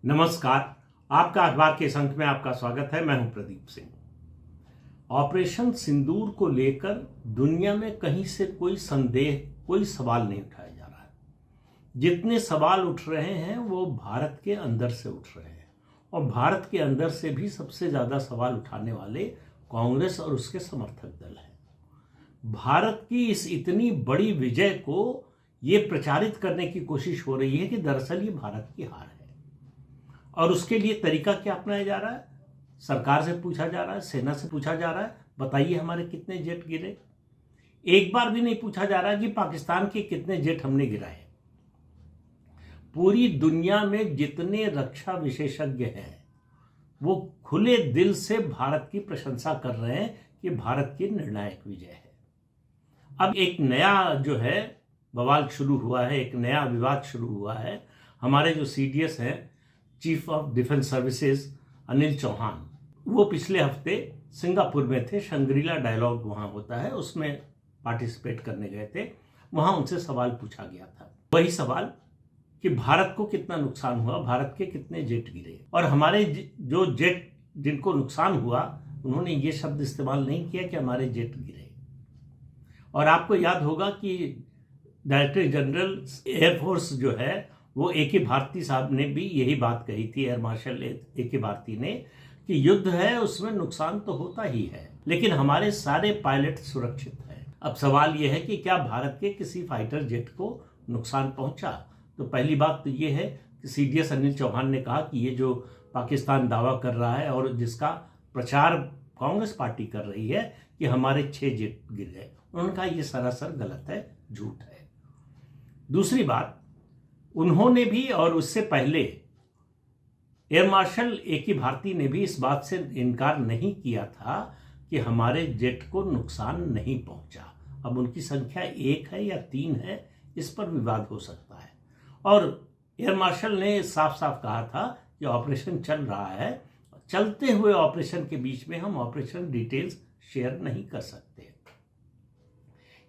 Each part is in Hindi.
नमस्कार। आपका अखबार के इस अंक में आपका स्वागत है। मैं हूं प्रदीप सिंह। ऑपरेशन सिंदूर को लेकर दुनिया में कहीं से कोई संदेह, कोई सवाल नहीं उठाया जा रहा है। जितने सवाल उठ रहे हैं वो भारत के अंदर से उठ रहे हैं, और भारत के अंदर से भी सबसे ज्यादा सवाल उठाने वाले कांग्रेस और उसके समर्थक दल हैं। भारत की इस इतनी बड़ी विजय को ये प्रचारित करने की कोशिश हो रही है कि दरअसल ये भारत की हार है, और उसके लिए तरीका क्या अपनाया जा रहा है? सरकार से पूछा जा रहा है, सेना से पूछा जा रहा है, बताइए हमारे कितने जेट गिरे। एक बार भी नहीं पूछा जा रहा है कि पाकिस्तान के कितने जेट हमने गिराए। पूरी दुनिया में जितने रक्षा विशेषज्ञ हैं वो खुले दिल से भारत की प्रशंसा कर रहे हैं कि भारत की निर्णायक विजय है। अब एक नया जो है बवाल शुरू हुआ है, एक नया विवाद शुरू हुआ है। हमारे जो सीडीएस हैं, chief of defence services Anil Chauhan, वो पिछले हफ्ते सिंगापुर में थे। शंग्रीला डायलॉग वहाँ होता है, उसमें पार्टिसिपेट करने गए थे। वहाँ उनसे सवाल पूछा गया था, वही सवाल कि भारत को कितना नुकसान हुआ, भारत के कितने जेट गिरे। और हमारे जो जेट जिनको नुकसान हुआ उन्होंने ये शब्द इस्तेमाल नहीं किया कि हमारे जेट गिरे। और आपको याद होगा कि डायरेक्टर जनरल एयरफोर्स जो है वो ए.के. भारती साहब ने भी यही बात कही थी, एयर मार्शल ए.के. भारती ने, कि युद्ध है उसमें नुकसान तो होता ही है, लेकिन हमारे सारे पायलट सुरक्षित हैं। अब सवाल यह है कि क्या भारत के किसी फाइटर जेट को नुकसान पहुंचा? तो पहली बात तो ये है कि सीडीएस अनिल चौहान ने कहा कि ये जो पाकिस्तान दावा कर रहा है और जिसका प्रचार कांग्रेस पार्टी कर रही है कि हमारे 6 जेट गिर गए, उनका ये सरासर गलत है, झूठ है। दूसरी बात, उन्होंने भी और उससे पहले एयर मार्शल ए.के. भारती ने भी इस बात से इनकार नहीं किया था कि हमारे जेट को नुकसान नहीं पहुंचा। अब उनकी संख्या 1 है या 3 है, इस पर विवाद हो सकता है। और एयर मार्शल ने साफ साफ कहा था कि ऑपरेशन चल रहा है, चलते हुए ऑपरेशन के बीच में हम ऑपरेशन डिटेल्स शेयर नहीं कर सकते।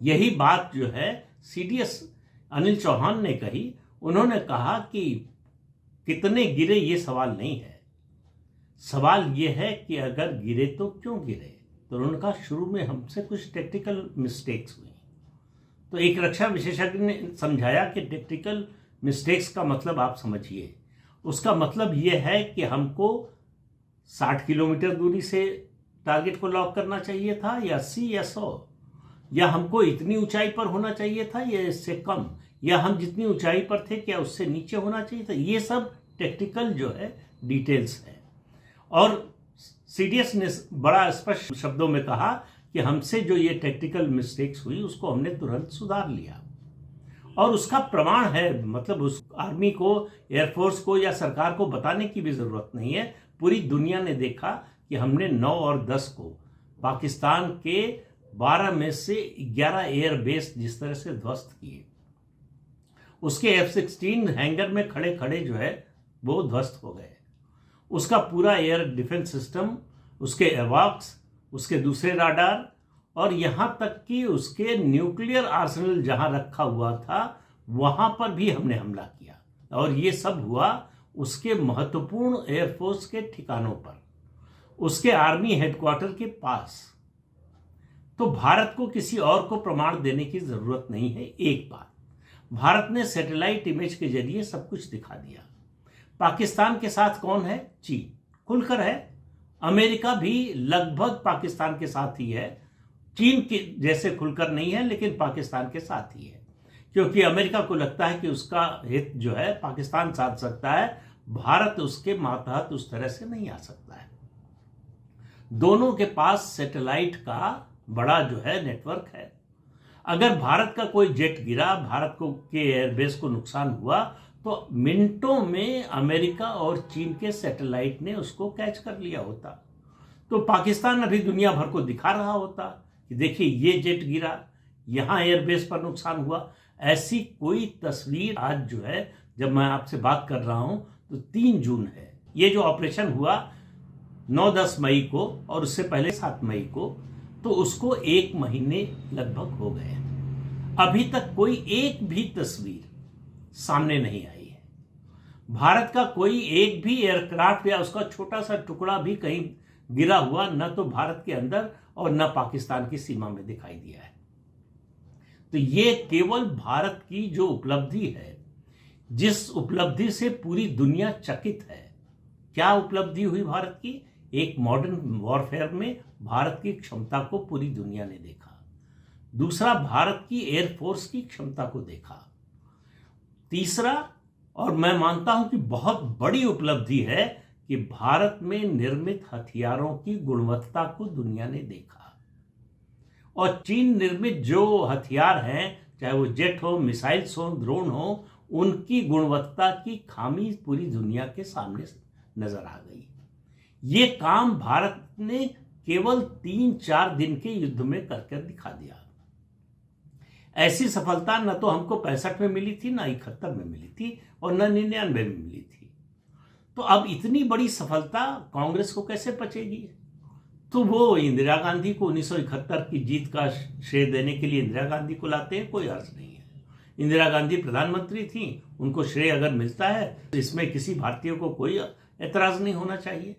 यही बात जो है सीडीएस अनिल चौहान ने कही। उन्होंने कहा कि कितने गिरे ये सवाल नहीं है, सवाल ये है कि अगर गिरे तो क्यों गिरे। तो उन्होंने कहा शुरू में हमसे कुछ टेक्निकल मिस्टेक्स हुई। तो एक रक्षा विशेषज्ञ ने समझाया कि टेक्निकल मिस्टेक्स का मतलब आप समझिए, उसका मतलब ये है कि हमको 60 किलोमीटर दूरी से टारगेट को लॉक करना चाहिए था, या 80 या 100, या हमको इतनी ऊंचाई पर होना चाहिए था या इससे कम, या हम जितनी ऊंचाई पर थे क्या उससे नीचे होना चाहिए था। ये सब टेक्निकल जो है डिटेल्स है। और सीडीएस ने बड़ा स्पष्ट शब्दों में कहा कि हमसे जो ये टेक्निकल मिस्टेक्स हुई उसको हमने तुरंत सुधार लिया, और उसका प्रमाण है। मतलब उस आर्मी को, एयरफोर्स को या सरकार को बताने की भी जरूरत नहीं है। पूरी दुनिया ने देखा कि हमने 9 और 10 को पाकिस्तान के 12 में से 11 एयरबेस जिस तरह से ध्वस्त किए, उसके F-16 हैंगर में खड़े खड़े जो है वो ध्वस्त हो गए। उसका पूरा एयर डिफेंस सिस्टम, उसके एवॉक्स, उसके दूसरे राडार, और यहां तक कि उसके न्यूक्लियर आर्सेनल जहां रखा हुआ था वहां पर भी हमने हमला किया। और ये सब हुआ उसके महत्वपूर्ण एयरफोर्स के ठिकानों पर, उसके आर्मी हेडक्वार्टर के पास। तो भारत को किसी और को प्रमाण देने की जरूरत नहीं है। एक बात, भारत ने सैटेलाइट इमेज के जरिए सब कुछ दिखा दिया। पाकिस्तान के साथ कौन है? चीन खुलकर है। अमेरिका भी लगभग पाकिस्तान के साथ ही है, चीन के जैसे खुलकर नहीं है, लेकिन पाकिस्तान के साथ ही है, क्योंकि अमेरिका को लगता है कि उसका हित जो है पाकिस्तान साध सकता है, भारत उसके मातहत उस तरह से नहीं आ सकता है। दोनों के पास सैटेलाइट का बड़ा जो है नेटवर्क है। अगर भारत का कोई जेट गिरा, भारत को के एयरबेस को नुकसान हुआ, तो मिनटों में अमेरिका और चीन के सैटेलाइट ने उसको कैच कर लिया होता। तो पाकिस्तान अभी दुनिया भर को दिखा रहा होता कि देखिए ये जेट गिरा, यहां एयरबेस पर नुकसान हुआ। ऐसी कोई तस्वीर आज जो है, जब मैं आपसे बात कर रहा हूं तो 3 जून है। ये जो ऑपरेशन हुआ 9-10 मई को, और उससे पहले 7 मई को, तो उसको 1 महीने लगभग हो गए। अभी तक कोई एक भी तस्वीर सामने नहीं आई है। भारत का कोई एक भी एयरक्राफ्ट या उसका छोटा सा टुकड़ा भी कहीं गिरा हुआ न तो भारत के अंदर और न पाकिस्तान की सीमा में दिखाई दिया है। तो ये केवल भारत की जो उपलब्धि है, जिस उपलब्धि से पूरी दुनिया चकित है। क्या उपलब्धि हुई भारत की? एक मॉडर्न वॉरफेयर में भारत की क्षमता को पूरी दुनिया ने देखा। दूसरा, भारत की एयरफोर्स की क्षमता को देखा। तीसरा, और मैं मानता हूं कि बहुत बड़ी उपलब्धि है, कि भारत में निर्मित हथियारों की गुणवत्ता को दुनिया ने देखा। और चीन निर्मित जो हथियार हैं, चाहे वो जेट हो, मिसाइल्स हो, ड्रोन हो, उनकी गुणवत्ता की खामी पूरी दुनिया के सामने नजर आ गई। ये काम भारत ने केवल 3-4 दिन के युद्ध में करके दिखा दिया। ऐसी सफलता न तो हमको 65 में मिली थी, ना 71 में मिली थी, और न 99 में मिली थी। तो अब इतनी बड़ी सफलता कांग्रेस को कैसे पचेगी? तो वो इंदिरा गांधी को 1971 की जीत का श्रेय देने के लिए इंदिरा गांधी को लाते हैं, कोई अर्थ नहीं है। इंदिरा गांधी प्रधानमंत्री थी, उनको श्रेय अगर मिलता है तो इसमें किसी भारतीय को कोई एतराज नहीं होना चाहिए।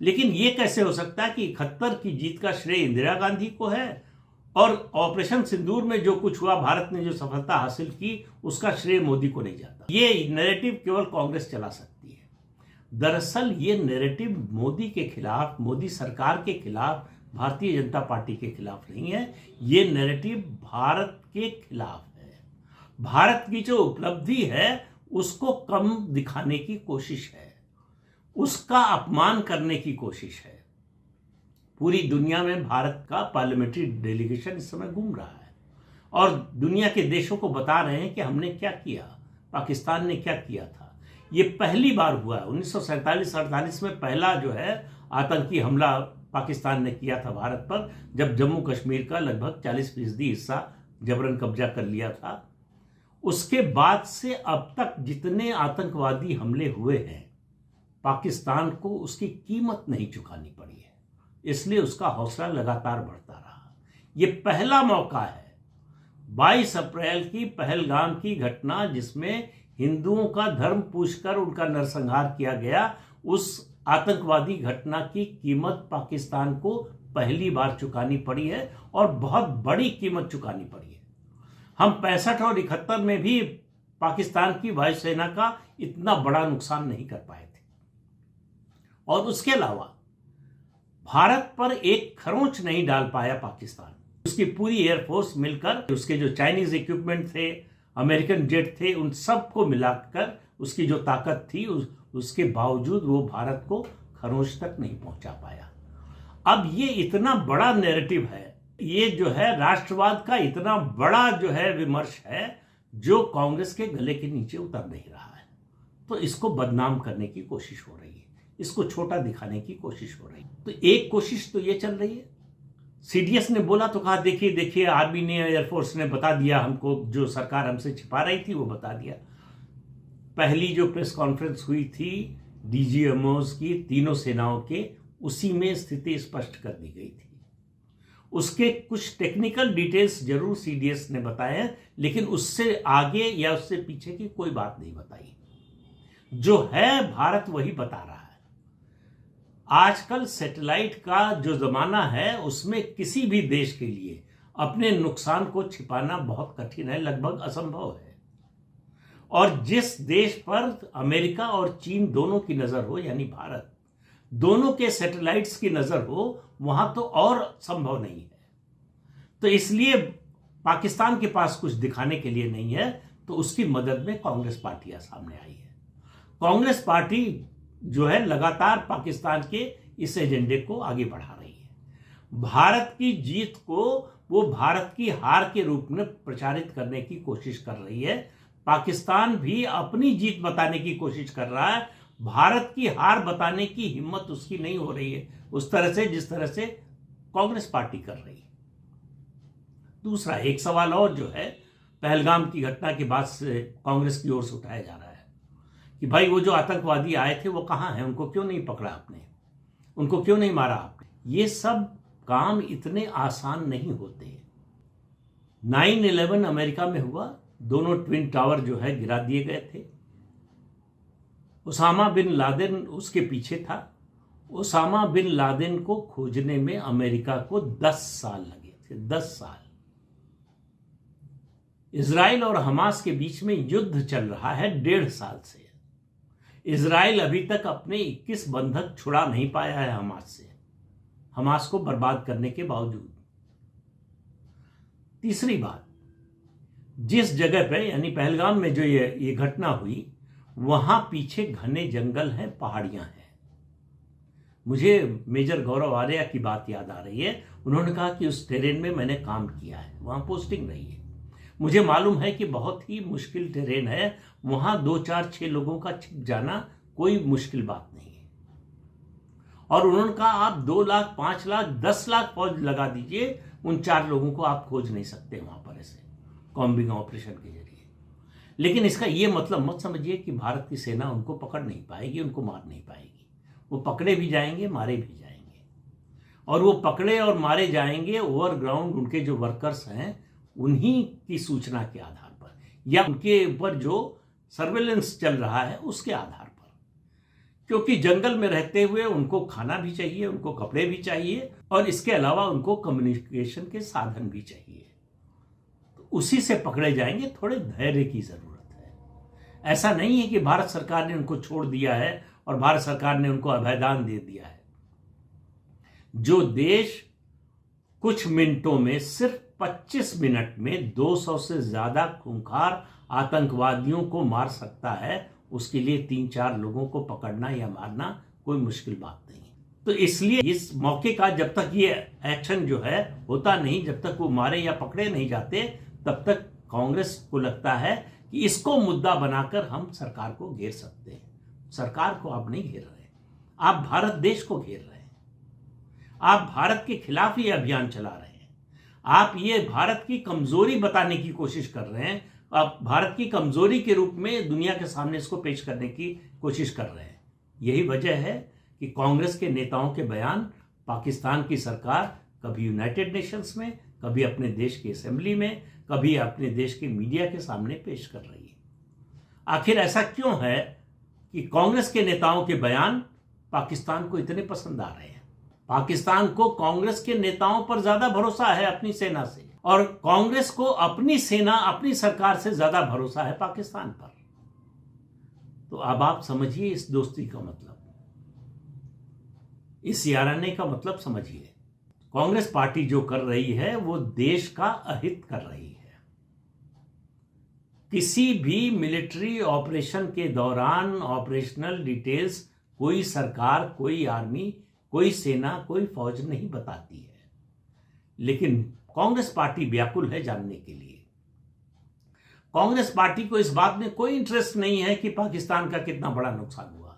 लेकिन ये कैसे हो सकता है कि 71 की जीत का श्रेय इंदिरा गांधी को है और ऑपरेशन सिंदूर में जो कुछ हुआ, भारत ने जो सफलता हासिल की, उसका श्रेय मोदी को नहीं जाता? ये नैरेटिव केवल कांग्रेस चला सकती है। दरअसल ये नैरेटिव मोदी के खिलाफ, मोदी सरकार के खिलाफ, भारतीय जनता पार्टी के खिलाफ नहीं है। ये नैरेटिव भारत के खिलाफ है। भारत की जो उपलब्धि है उसको कम दिखाने की कोशिश है, उसका अपमान करने की कोशिश है। पूरी दुनिया में भारत का पार्लियामेंट्री डेलीगेशन इस समय घूम रहा है और दुनिया के देशों को बता रहे हैं कि हमने क्या किया, पाकिस्तान ने क्या किया था। ये पहली बार हुआ है। 1947-48 में पहला जो है आतंकी हमला पाकिस्तान ने किया था भारत पर, जब जम्मू कश्मीर का लगभग 40% हिस्सा जबरन कब्जा कर लिया था। उसके बाद से अब तक जितने आतंकवादी हमले हुए हैं, पाकिस्तान को उसकी कीमत नहीं चुकानी पड़ी है, इसलिए उसका हौसला लगातार बढ़ता रहा। ये पहला मौका है। 22 अप्रैल की पहलगाम की घटना, जिसमें हिंदुओं का धर्म पूछकर उनका नरसंहार किया गया, उस आतंकवादी घटना की कीमत पाकिस्तान को पहली बार चुकानी पड़ी है और बहुत बड़ी कीमत चुकानी पड़ी है। हम 65 और 71 में भी पाकिस्तान की वायुसेना का इतना बड़ा नुकसान नहीं कर पाए थे। और उसके अलावा भारत पर एक खरोंच नहीं डाल पाया पाकिस्तान। उसकी पूरी एयरफोर्स मिलकर, उसके जो चाइनीज इक्विपमेंट थे, अमेरिकन जेट थे, उन सबको मिलाकर उसकी जो ताकत थी, उसके बावजूद वो भारत को खरोंच तक नहीं पहुंचा पाया। अब ये इतना बड़ा नैरेटिव है, ये जो है राष्ट्रवाद का इतना बड़ा जो है विमर्श है, जो कांग्रेस के गले के नीचे उतर नहीं रहा है। तो इसको बदनाम करने की कोशिश हो रही है, इसको छोटा दिखाने की कोशिश हो रही है। तो एक कोशिश तो ये चल रही है। सीडीएस ने बोला तो कहा, देखिए देखिए, आर्मी ने, एयरफोर्स ने बता दिया हमको, जो सरकार हमसे छिपा रही थी वो बता दिया। पहली जो प्रेस कॉन्फ्रेंस हुई थी डीजीएमओज की तीनों सेनाओं के, उसी में स्थिति स्पष्ट कर दी गई थी। उसके कुछ टेक्निकल डिटेल्स जरूर सीडीएस ने बताए हैं, लेकिन उससे आगे या उससे पीछे की कोई बात नहीं बताई। जो है भारत वही बता रहा है। आजकल सैटेलाइट का जो जमाना है, उसमें किसी भी देश के लिए अपने नुकसान को छिपाना बहुत कठिन है, लगभग असंभव है। और जिस देश पर अमेरिका और चीन दोनों की नजर हो, यानी भारत, दोनों के सैटेलाइट्स की नजर हो, वहां तो और संभव नहीं है। तो इसलिए पाकिस्तान के पास कुछ दिखाने के लिए नहीं है, तो उसकी मदद में कांग्रेस पार्टियां सामने आई है। कांग्रेस पार्टी जो है लगातार पाकिस्तान के इस एजेंडे को आगे बढ़ा रही है। भारत की जीत को वो भारत की हार के रूप में प्रचारित करने की कोशिश कर रही है। पाकिस्तान भी अपनी जीत बताने की कोशिश कर रहा है, भारत की हार बताने की हिम्मत उसकी नहीं हो रही है उस तरह से जिस तरह से कांग्रेस पार्टी कर रही है। दूसरा एक सवाल और जो है, पहलगाम की घटना के बाद से कांग्रेस की ओर से उठाया जा रहा है कि भाई वो जो आतंकवादी आए थे वो कहां हैं, उनको क्यों नहीं पकड़ा आपने, उनको क्यों नहीं मारा आपने। ये सब काम इतने आसान नहीं होते। 9/11 अमेरिका में हुआ, दोनों ट्विन टावर जो है गिरा दिए गए थे। उसामा बिन लादेन उसके पीछे था। उसामा बिन लादेन को खोजने में अमेरिका को 10 साल लगे थे, 10 साल। इजराइल और हमास के बीच में युद्ध चल रहा है 1.5 साल से। इजराइल अभी तक अपने 21 बंधक छुड़ा नहीं पाया है हमास से, हमास को बर्बाद करने के बावजूद। तीसरी बात, जिस जगह पे यानी पहलगाम में जो ये घटना हुई, वहां पीछे घने जंगल हैं, पहाड़ियां हैं। मुझे मेजर गौरव आर्या की बात याद आ रही है। उन्होंने कहा कि उस टेरेन में मैंने काम किया है, वहां पोस्टिंग रही है। मुझे मालूम है कि बहुत ही मुश्किल टेरेन है, वहां 2, 4, 6 लोगों का छिप जाना कोई मुश्किल बात नहीं है। और उन्होंने कहा आप 2 लाख, 5 लाख, 10 लाख फौज लगा दीजिए, उन 4 लोगों को आप खोज नहीं सकते वहां पर ऐसे कॉम्बिंग ऑपरेशन के जरिए। लेकिन इसका यह मतलब मत समझिए कि भारत की सेना उनको पकड़ नहीं पाएगी, उनको मार नहीं पाएगी। वो पकड़े भी जाएंगे, मारे भी जाएंगे। और वो पकड़े और मारे जाएंगे ओवरग्राउंड उनके जो वर्कर्स हैं उन्हीं की सूचना के आधार पर, या उनके ऊपर जो सर्वेलेंस चल रहा है उसके आधार पर। क्योंकि जंगल में रहते हुए उनको खाना भी चाहिए, उनको कपड़े भी चाहिए, और इसके अलावा उनको कम्युनिकेशन के साधन भी चाहिए। तो उसी से पकड़े जाएंगे। थोड़े धैर्य की जरूरत है। ऐसा नहीं है कि भारत सरकार ने उनको छोड़ दिया है और भारत सरकार ने उनको अभयदान दे दिया है। जो देश कुछ मिनटों में, सिर्फ 25 मिनट में 200 से ज्यादा खूंखार आतंकवादियों को मार सकता है, उसके लिए 3-4 लोगों को पकड़ना या मारना कोई मुश्किल बात नहीं। तो इसलिए इस मौके का जब तक ये एक्शन जो है होता नहीं, जब तक वो मारे या पकड़े नहीं जाते, तब तक कांग्रेस को लगता है कि इसको मुद्दा बनाकर हम सरकार को घेर सकते हैं। सरकार को आप नहीं घेर रहे, आप भारत देश को घेर रहे हैं। आप भारत के खिलाफ ये अभियान चला रहे हैं। आप ये भारत की कमजोरी बताने की कोशिश कर रहे हैं। आप भारत की कमजोरी के रूप में दुनिया के सामने इसको पेश करने की कोशिश कर रहे हैं। यही वजह है कि कांग्रेस के नेताओं के बयान पाकिस्तान की सरकार कभी यूनाइटेड नेशंस में, कभी अपने देश की असेंबली में, कभी अपने देश के मीडिया के सामने पेश कर रही है। आखिर ऐसा क्यों है कि कांग्रेस के नेताओं के बयान पाकिस्तान को इतने पसंद आ रहे हैं? पाकिस्तान को कांग्रेस के नेताओं पर ज्यादा भरोसा है अपनी सेना से, और कांग्रेस को अपनी सेना, अपनी सरकार से ज्यादा भरोसा है पाकिस्तान पर। तो अब आप समझिए इस दोस्ती का मतलब, इस याराने का मतलब समझिए। कांग्रेस पार्टी जो कर रही है वो देश का अहित कर रही है। किसी भी मिलिट्री ऑपरेशन के दौरान ऑपरेशनल डिटेल्स कोई सरकार, कोई आर्मी, कोई सेना, कोई फौज नहीं बताती है। लेकिन कांग्रेस पार्टी व्याकुल है जानने के लिए। कांग्रेस पार्टी को इस बात में कोई इंटरेस्ट नहीं है कि पाकिस्तान का कितना बड़ा नुकसान हुआ,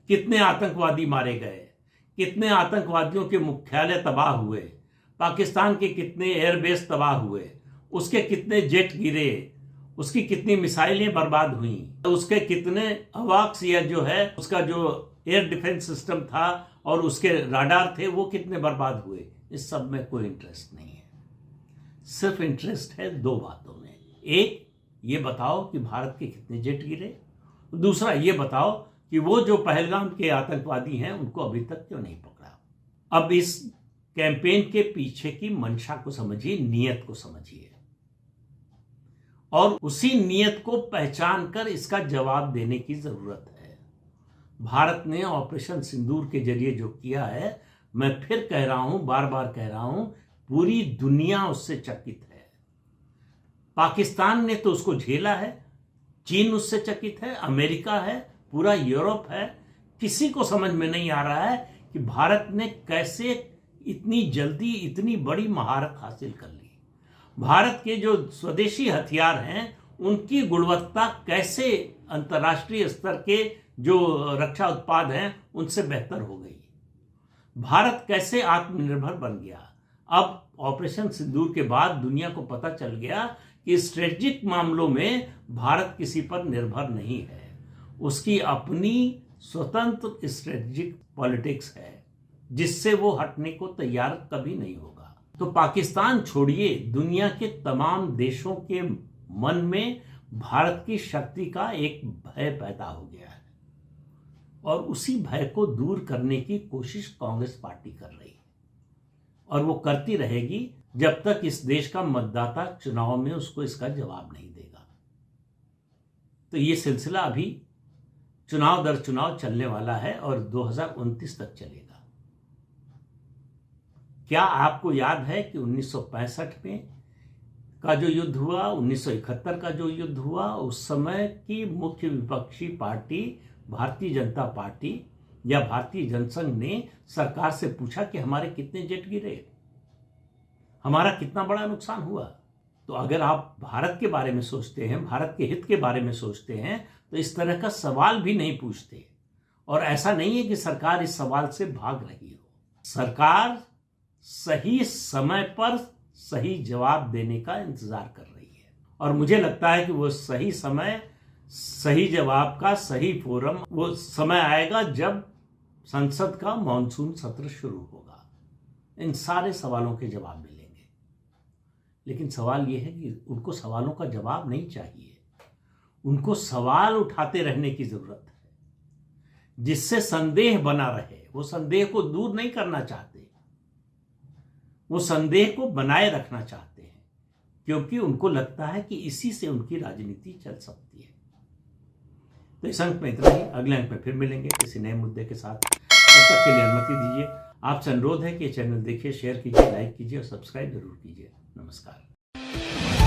कितने आतंकवादी मारे गए, कितने आतंकवादियों के मुख्यालय तबाह हुए, पाकिस्तान के कितने एयरबेस तबाह हुए, उसके कितने जेट गिरे, उसकी कितनी मिसाइलें बर्बाद हुई, उसके कितने अवाक्स या जो है उसका जो एयर डिफेंस सिस्टम था और उसके राडार थे वो कितने बर्बाद हुए। इस सब में कोई इंटरेस्ट नहीं है। सिर्फ इंटरेस्ट है 2 बातों में। एक, ये बताओ कि भारत के कितने जेट गिरे। दूसरा, ये बताओ कि वो जो पहलगाम के आतंकवादी हैं उनको अभी तक क्यों नहीं पकड़ा। अब इस कैंपेन के पीछे की मंशा को समझिए, नीयत को समझिए, और उसी नीयत को पहचान कर इसका जवाब देने की जरूरत है। भारत ने ऑपरेशन सिंदूर के जरिए जो किया है, मैं फिर कह रहा हूं, बार बार कह रहा हूं, पूरी दुनिया उससे चकित है। पाकिस्तान ने तो उसको झेला है, चीन उससे चकित है, अमेरिका है, पूरा यूरोप है। किसी को समझ में नहीं आ रहा है कि भारत ने कैसे इतनी जल्दी इतनी बड़ी महारत हासिल कर ली। भारत के जो स्वदेशी हथियार हैं उनकी गुणवत्ता कैसे अंतर्राष्ट्रीय स्तर के जो रक्षा उत्पाद हैं उनसे बेहतर हो गई। भारत कैसे आत्मनिर्भर बन गया। अब ऑपरेशन सिंदूर के बाद दुनिया को पता चल गया कि स्ट्रेटेजिक मामलों में भारत किसी पर निर्भर नहीं है, उसकी अपनी स्वतंत्र स्ट्रेटेजिक पॉलिटिक्स है जिससे वो हटने को तैयार कभी नहीं होगा। तो पाकिस्तान छोड़िए, दुनिया के तमाम देशों के मन में भारत की शक्ति का एक भय पैदा हो गया है। और उसी भय को दूर करने की कोशिश कांग्रेस पार्टी कर रही है और वो करती रहेगी जब तक इस देश का मतदाता चुनाव में उसको इसका जवाब नहीं देगा। तो ये सिलसिला अभी चुनाव दर चुनाव चलने वाला है और 2029 तक चलेगा। क्या आपको याद है कि 1965 में का जो युद्ध हुआ, 1971 का जो युद्ध हुआ, उस समय की मुख्य विपक्षी पार्टी भारतीय जनता पार्टी या भारतीय जनसंघ ने सरकार से पूछा कि हमारे कितने जेट गिरे, हमारा कितना बड़ा नुकसान हुआ। तो अगर आप भारत के बारे में सोचते हैं, भारत के हित के बारे में सोचते हैं, तो इस तरह का सवाल भी नहीं पूछते। और ऐसा नहीं है कि सरकार इस सवाल से भाग रही हो। सरकार सही समय पर सही जवाब देने का इंतजार कर रही है और मुझे लगता है कि वो सही समय, सही जवाब का सही फोरम वो समय आएगा जब संसद का मॉनसून सत्र शुरू होगा। इन सारे सवालों के जवाब मिलेंगे। लेकिन सवाल ये है कि उनको सवालों का जवाब नहीं चाहिए, उनको सवाल उठाते रहने की जरूरत है जिससे संदेह बना रहे। वो संदेह को दूर नहीं करना चाहते, वो संदेह को बनाए रखना चाहते हैं, क्योंकि उनको लगता है कि इसी से उनकी राजनीति चल सकती है। तो इस अंक में इतना ही। अगले अंक में फिर मिलेंगे किसी नए मुद्दे के साथ। तब तक के लिए अनुमति दीजिए। आपसे अनुरोध है कि चैनल देखिए, शेयर कीजिए, लाइक कीजिए और सब्सक्राइब जरूर कीजिए। नमस्कार।